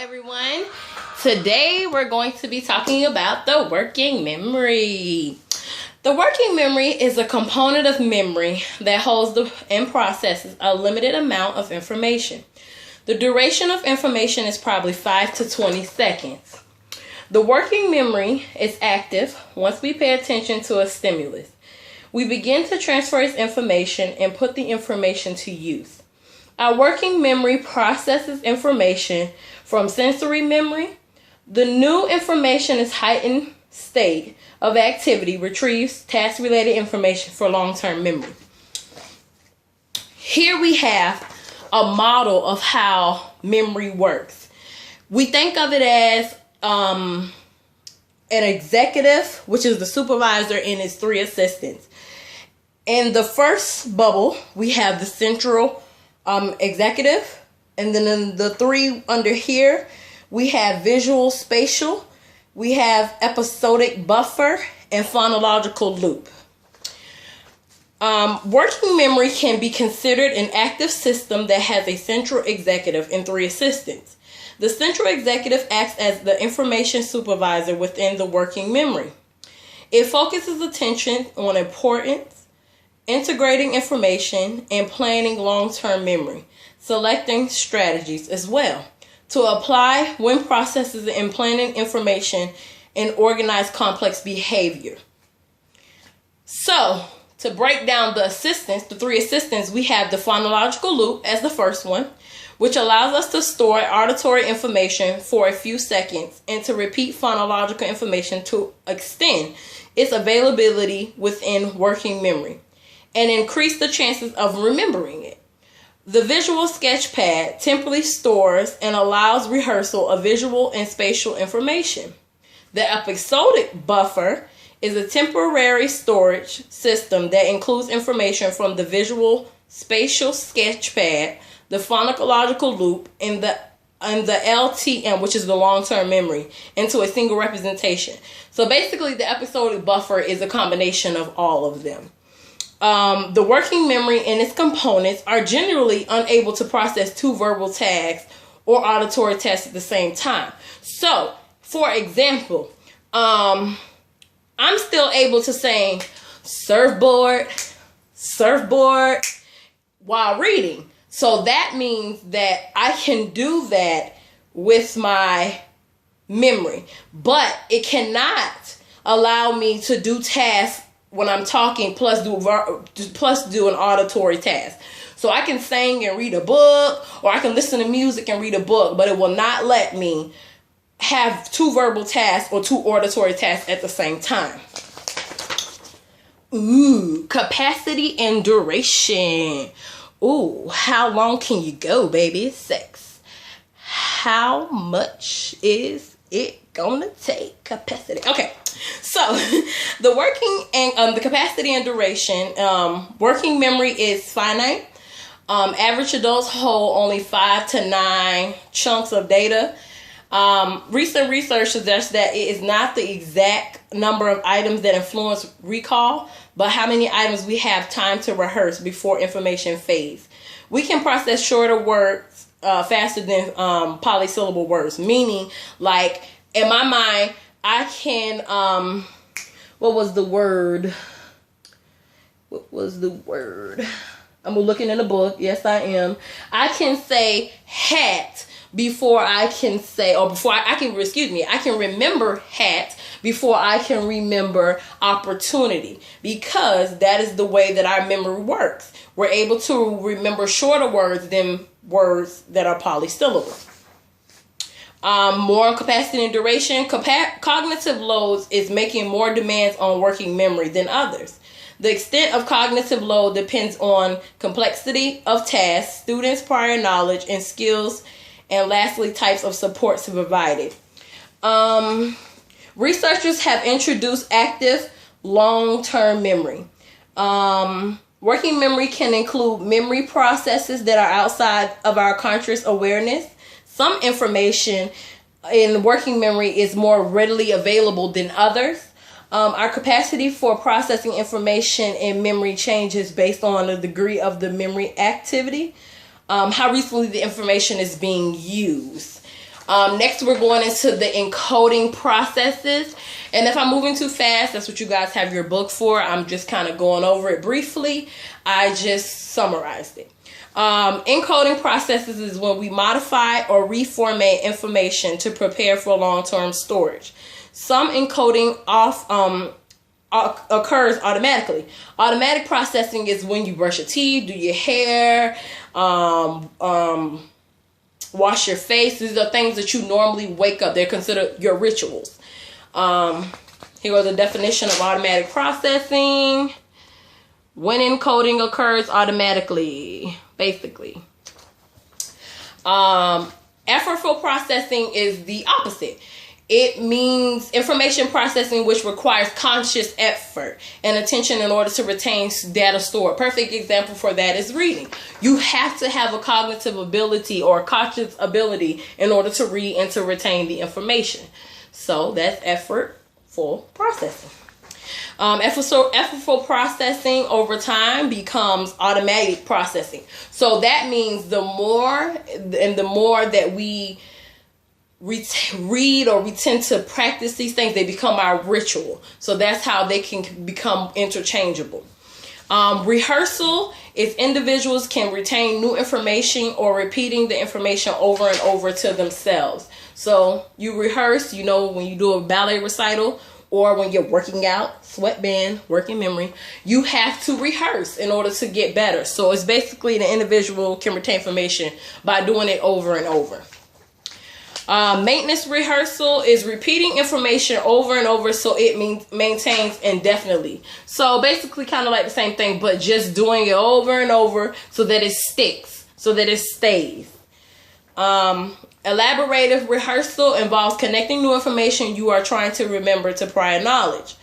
everyone. Today we're going to be talking about the working memory. The working memory is a component of memory that holds and processes a limited amount of information. The duration of information is probably 5 to 20 seconds. The working memory is active once we pay attention to a stimulus. We begin to transfer its information and put the information to use. Our working memory processes information from sensory memory. The new information is heightened state of activity retrieves task-related information for long-term memory. Here we have a model of how memory works. We think of it as an executive, which is the supervisor, and his three assistants. In the first bubble, we have the central executive, and then in the three under here, we have visual spatial, we have episodic buffer, and phonological loop. Working memory can be considered an active system that has a central executive and three assistants. The central executive acts as the information supervisor within the working memory. It focuses attention on importance, integrating information, and planning long-term memory, selecting strategies as well to apply when processes and planning information and organize complex behavior. So, to break down the assistants, the three assistants, we have the phonological loop as the first one, which allows us to store auditory information for a few seconds and to repeat phonological information to extend its availability within working memory and increase the chances of remembering it. The visual sketchpad temporarily stores and allows rehearsal of visual and spatial information. The episodic buffer is a temporary storage system that includes information from the visual spatial sketchpad, the phonological loop, and the LTM, which is the long-term memory, into a single representation. So basically, the episodic buffer is a combination of all of them. The working memory and its components are generally unable to process two verbal tags or auditory tasks at the same time. So, for example, I'm still able to say surfboard while reading. So that means that I can do that with my memory, but it cannot allow me to do tasks when I'm talking plus do an auditory task. So I can sing and read a book, or I can listen to music and read a book, but it will not let me have two verbal tasks or two auditory tasks at the same time. Ooh, capacity and duration. Ooh, how long can you go, baby? Sex. How much is it gonna take? Capacity. Okay, so the working and the capacity and duration. Working memory is finite. Average adults hold only 5 to 9 chunks of data. Recent research suggests that it is not the exact number of items that influence recall, but how many items we have time to rehearse before information fades. We can process shorter words faster than polysyllable words, meaning, like, in my mind, I can, what was the word? I'm looking in the book. Yes, I am. I can say hat before I can say, I can remember hat before I can remember opportunity, because that is the way that our memory works. We're able to remember shorter words than words that are polysyllable. More capacity and duration. Cognitive loads is making more demands on working memory than others. The extent of cognitive load depends on complexity of tasks, students' prior knowledge and skills, and lastly, types of supports provided. Researchers have introduced active long-term memory. Working memory can include memory processes that are outside of our conscious awareness. Some information in working memory is more readily available than others. Our capacity for processing information in memory changes based on the degree of the memory activity. How recently the information is being used. Next, we're going into the encoding processes. And if I'm moving too fast, that's what you guys have your book for. I'm just kind of going over it briefly. I just summarized it. Encoding processes is when we modify or reformat information to prepare for long-term storage. Some encoding occurs automatically. Automatic processing is when you brush your teeth, do your hair, wash your face. These are things that you normally wake up. They're considered your rituals. Here goes the definition of automatic processing. When encoding occurs automatically, basically. Effortful processing is the opposite. It means information processing which requires conscious effort and attention in order to retain data stored. Perfect example for that is reading. You have to have a cognitive ability or a conscious ability in order to read and to retain the information. So that's effortful processing. Effortful processing over time becomes automatic processing. So that means the more that we read or we tend to practice these things, they become our ritual. So that's how they can become interchangeable. Rehearsal is individuals can retain new information or repeating the information over and over to themselves. So you rehearse, you know, when you do a ballet recital or when you're working out, sweatband, working memory, you have to rehearse in order to get better. So it's basically the individual can retain information by doing it over and over. Maintenance rehearsal is repeating information over and over so it maintains indefinitely. So basically kind of like the same thing, but just doing it over and over so that it sticks, so that it stays. Elaborative rehearsal involves connecting new information you are trying to remember to prior knowledge.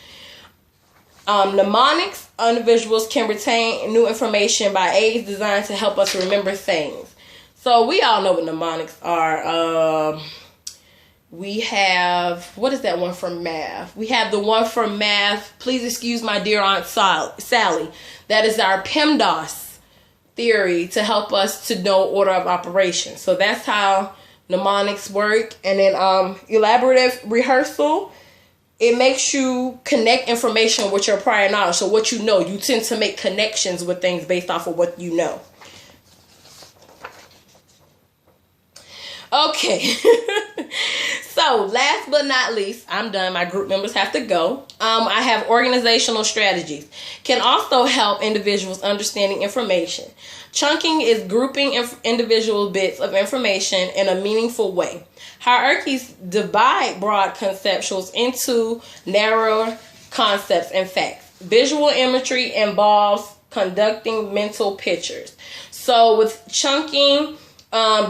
Mnemonics, individuals can retain new information by aids designed to help us remember things. So we all know what mnemonics are. We have, what is that one from math? We have the one from math. Please excuse my dear Aunt Sally. That is our PEMDAS theory to help us to know order of operations. So that's how mnemonics work. And then elaborative rehearsal, it makes you connect information with your prior knowledge. So what you know, you tend to make connections with things based off of what you know. Okay. So last but not least, I'm done. My group members have to go. I have organizational strategies. Can also help individuals understanding information. Chunking is grouping individual bits of information in a meaningful way. Hierarchies divide broad conceptuals into narrower concepts and facts. Visual imagery involves conducting mental pictures. So with chunking,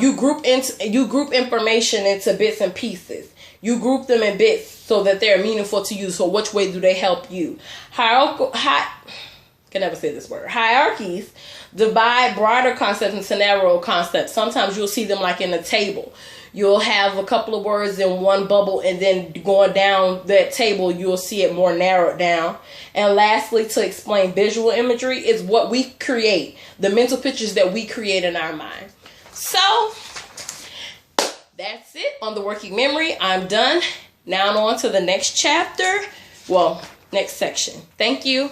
you group information into bits and pieces. You group them in bits so that they're meaningful to you. So which way do they help you? Can never say this word. Hierarchies divide broader concepts into narrow concepts. Sometimes you'll see them like in a table. You'll have a couple of words in one bubble, and then going down that table, you'll see it more narrowed down. And lastly, to explain visual imagery is what we create, the mental pictures that we create in our mind. So that's it on the working memory. I'm done. Now on to the next chapter. Well, next section. Thank you.